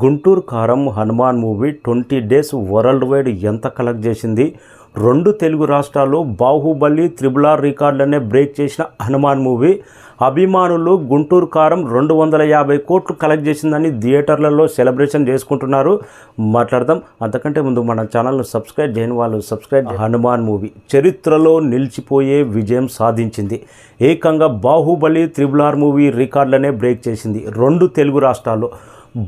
గుంటూరు కారం Hanuman movie 20 days world wide ఎంత collect చేసింది? రెండు తెలుగు రాష్ట్రాల్లో బాహుబలి RRR రికార్డులనే బ్రేక్ చేసిన హనుమాన్ మూవీ అభిమానులు గుంటూరు కారం 250 కోట్లు కలెక్ట్ చేసిందని థియేటర్లలో సెలబ్రేషన్ చేసుకుంటున్నారు. మాట్లాడదాం. అంతకంటే ముందు మన ఛానల్ను సబ్స్క్రైబ్ చేయని వాళ్ళు సబ్స్క్రైబ్. హనుమాన్ మూవీ చరిత్రలో నిలిచిపోయే విజయం సాధించింది. ఏకంగా బాహుబలి RRR మూవీ రికార్డులనే బ్రేక్ చేసింది. రెండు తెలుగు రాష్ట్రాల్లో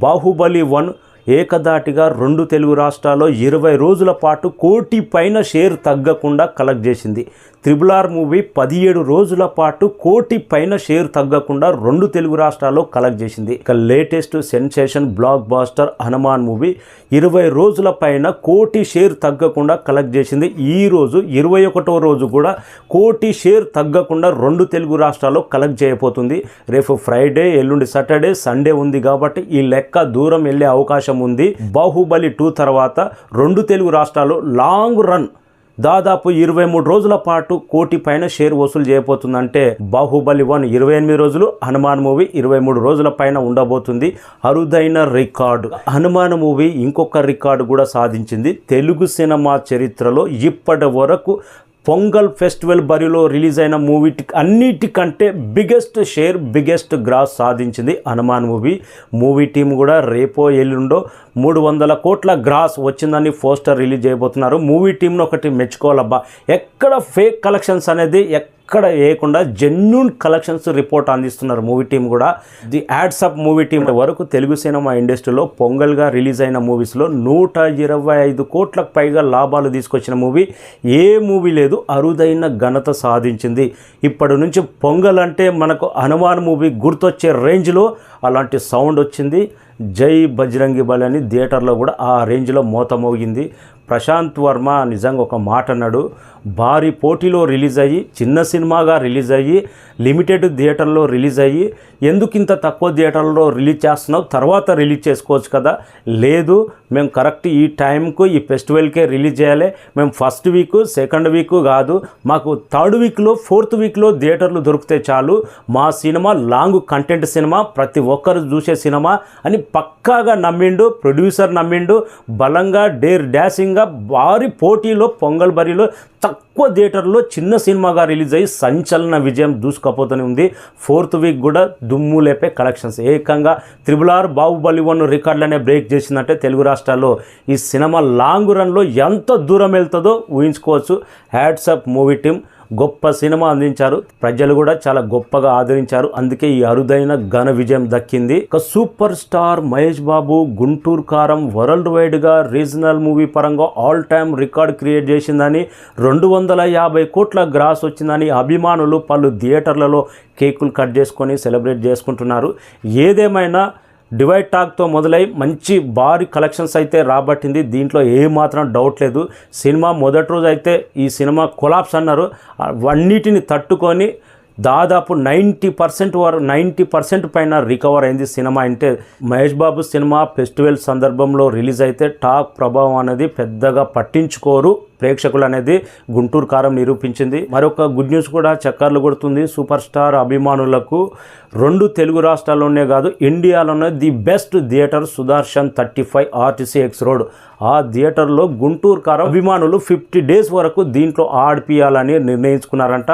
బాహుబలి 1 ఏకదాటిగా రెండు తెలుగు రాష్ట్రాల్లో 20 రోజుల పాటు కోటి పైన షేర్ తగ్గకుండా కలెక్ట్ చేసింది. RRR మూవీ 17 రోజుల పాటు కోటి పైన షేర్ తగ్గకుండా రెండు తెలుగు రాష్ట్రాల్లో కలెక్ట్ చేసింది. ఇక latest sensation blockbuster Hanuman movie 20 రోజుల పైన కోటి షేర్ తగ్గకుండా కలెక్ట్ చేసింది. ఈ రోజు 21వ రోజు కూడా కోటి షేర్ తగ్గకుండా రెండు తెలుగు రాష్ట్రాల్లో కలెక్ట్ చేయబోతుంది. రేపు ఫ్రైడే, ఎల్లుండి సాటర్డే, సండే ఉంది కాబట్టి ఈ లెక్క దూరం వెళ్ళే అవకాశం ఉంది. బాహుబలి 2 తర్వాత రెండు తెలుగు రాష్ట్రాల్లో లాంగ్ రన్ దాదాపు 23 రోజుల పాటు కోటి పైన షేర్ వసూలు చేయబోతుందంటే బాహుబలి 1 28 రోజులు, హనుమాన్ మూవీ 23 రోజుల పైన ఉండబోతుంది. అరుదైన రికార్డు. హనుమాన్ మూవీ ఇంకొక రికార్డు కూడా సాధించింది. తెలుగు సినిమా చరిత్రలో ఇప్పటి వరకు పొంగల్ ఫెస్టివల్ బరిలో రిలీజ్ అయిన అన్నిటికంటే బిగ్గెస్ట్ షేర్, బిగ్గెస్ట్ గ్రాస్ సాధించింది హనుమాన్ మూవీ టీం కూడా రేపో ఎల్లుండో 300 కోట్ల గ్రాస్ వచ్చిందని పోస్టర్ రిలీజ్ చేయబోతున్నారు. మూవీ టీంను ఒకటి మెచ్చుకోవాలబ్బా. ఎక్కడ ఫేక్ కలెక్షన్స్ అనేది ఎక్కడ వేయకుండా జెన్యూన్ కలెక్షన్స్ రిపోర్ట్ అందిస్తున్నారు మూవీ టీం కూడా. The adds up movie team వరకు తెలుగు సినిమా ఇండస్ట్రీలో పొంగల్గా రిలీజ్ అయిన మూవీస్లో 125 కోట్లకు పైగా లాభాలు తీసుకొచ్చిన మూవీ ఏ మూవీ లేదు. అరుదైన ఘనత సాధించింది. ఇప్పటి నుంచి పొంగల్ అంటే మనకు హనుమాన్ మూవీ గుర్తొచ్చే రేంజ్లో అలాంటి సౌండ్ వచ్చింది. జై బజరంగి బలి అని థియేటర్లో కూడా ఆ రేంజ్లో మోత మోగింది. ప్రశాంత్ వర్మ నిజంగా ఒక మాట అన్నాడు. భారీ పోటీలో రిలీజ్ అయ్యి, చిన్న సినిమాగా రిలీజ్ అయ్యి, లిమిటెడ్ థియేటర్లో రిలీజ్ అయ్యి, ఎందుకు ఇంత తక్కువ థియేటర్లో రిలీజ్ చేస్తున్నావు, తర్వాత రిలీజ్ చేసుకోవచ్చు కదా. లేదు, మేము కరెక్ట్ ఈ టైంకు ఈ ఫెస్టివల్కే రిలీజ్ చేయాలి. మేము ఫస్ట్ వీక్, సెకండ్ వీక్ కాదు, మాకు థర్డ్ వీక్లో, ఫోర్త్ వీక్లో థియేటర్లు దొరికితే చాలు. మా సినిమా లాంగ్ కంటెంట్ సినిమా, ప్రతి ఒక్కరు చూసే సినిమా అని పక్కాగా నమ్మిండు. ప్రొడ్యూసర్ నమ్మిండు. బలంగా డాషింగ్గా భారీ పోటీలో పొంగల్ బరిలో తక్కువ థియేటర్లో చిన్న సినిమాగా రిలీజ్ అయ్యి సంచలన విజయం దూసుకపోతూనే ఉంది. ఫోర్త్ వీక్ కూడా దుమ్ము లేపే కలెక్షన్స్. ఏకంగా RRR బాహుబలి 1 రికార్డులనే బ్రేక్ చేసిందంటే తెలుగు రాష్ట్రాల్లో ఈ సినిమా లాంగ్ రన్లో ఎంత దూరం వెళ్తుందో ఊహించుకోవచ్చు. Hats off movie team. గొప్ప సినిమా అందించారు. ప్రజలు కూడా చాలా గొప్పగా ఆదరించారు. అందుకే ఈ అరుదైన ఘన విజయం దక్కింది. ఒక సూపర్ స్టార్ మహేష్ బాబు గుంటూరు కారం వరల్డ్ వైడ్గా రీజనల్ మూవీ పరంగా ఆల్ టైమ్ రికార్డ్ క్రియేట్ చేసిందని, 250 కోట్ల గ్రాస్ వచ్చిందని అభిమానులు పలు థియేటర్లలో కేకులు కట్ చేసుకొని సెలబ్రేట్ చేసుకుంటున్నారు. ఏదేమైనా డివైడ్ టాక్తో మొదలై మంచి భారీ కలెక్షన్స్ అయితే రాబట్టింది. దీంట్లో ఏమాత్రం డౌట్ లేదు. సినిమా మొదటి రోజు అయితే ఈ సినిమా కొలాప్స్ అన్నారు. అన్నిటిని తట్టుకొని దాదాపు 90% పైన రికవర్ అయింది సినిమా. అంటే మహేష్ బాబు సినిమా ఫెస్టివల్ సందర్భంలో రిలీజ్ అయితే టాక్ ప్రభావం అనేది పెద్దగా పట్టించుకోరు ప్రేక్షకులు అనేది గుంటూరు కారం నిరూపించింది. మరొక గుడ్ న్యూస్ కూడా చక్కర్లు కొడుతుంది సూపర్ స్టార్ అభిమానులకు. రెండు తెలుగు రాష్ట్రాల్లోనే కాదు, ఇండియాలోనే the best theatre Sudarshan 35 RTCX road. ఆ థియేటర్లో గుంటూరు కారం అభిమానులు 50 డేస్ వరకు దీంట్లో ఆడిపియాలని నిర్ణయించుకున్నారంట.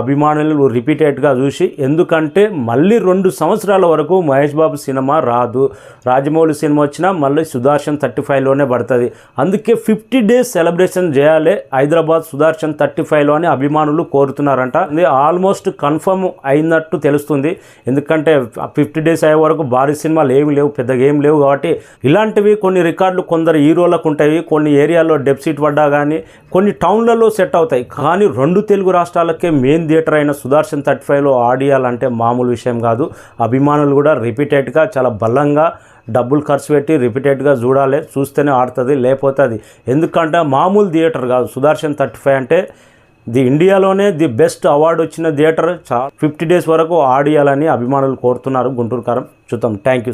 అభిమానులు రిపీటెడ్గా చూసి, ఎందుకంటే మళ్ళీ 2 సంవత్సరాల వరకు మహేష్ బాబు సినిమా రాదు. రాజమౌళి సినిమా వచ్చినా మళ్ళీ సుదర్శన్ 35లోనే పడుతుంది. అందుకే 50 డేస్ సెలబ్రేషన్ చేయాలి హైదరాబాద్ సుదర్శన్ 35లో అని అభిమానులు కోరుతున్నారంట. ఇది ఆల్మోస్ట్ కన్ఫర్మ్ అయినట్టు తెలుస్తుంది. ఎందుకంటే 50 డేస్ అయ్యే వరకు భారీ సినిమాలు ఏమి లేవు, పెద్దగా ఏం లేవు. కాబట్టి ఇలాంటివి కొన్ని రికార్డులు కొందరు హీరోలకు ఉంటాయి. కొన్ని ఏరియాలో డెఫిసిట్ పడ్డా కానీ కొన్ని టౌన్లలో సెట్ అవుతాయి. కానీ రెండు తెలుగు రాష్ట్రాలకే మెయిన్ థియేటర్ అయిన సుదర్శన్ 35లో ఆడియాలంటే మామూలు విషయం కాదు. అభిమానులు కూడా రిపీటెడ్గా చాలా బలంగా డబ్బులు ఖర్చు పెట్టి రిపీటెడ్గా చూడాలి. చూస్తేనే ఆడుతుంది, లేకపోతే అది. ఎందుకంటే మామూలు థియేటర్ కాదు సుదర్శన్ 35 అంటే. ఇండియాలోనే ది బెస్ట్ అవార్డు వచ్చిన థియేటర్. 50 డేస్ వరకు ఆడియాలని అభిమానులు కోరుతున్నారు గుంటూరు కారం. చూద్దాం. Thank you.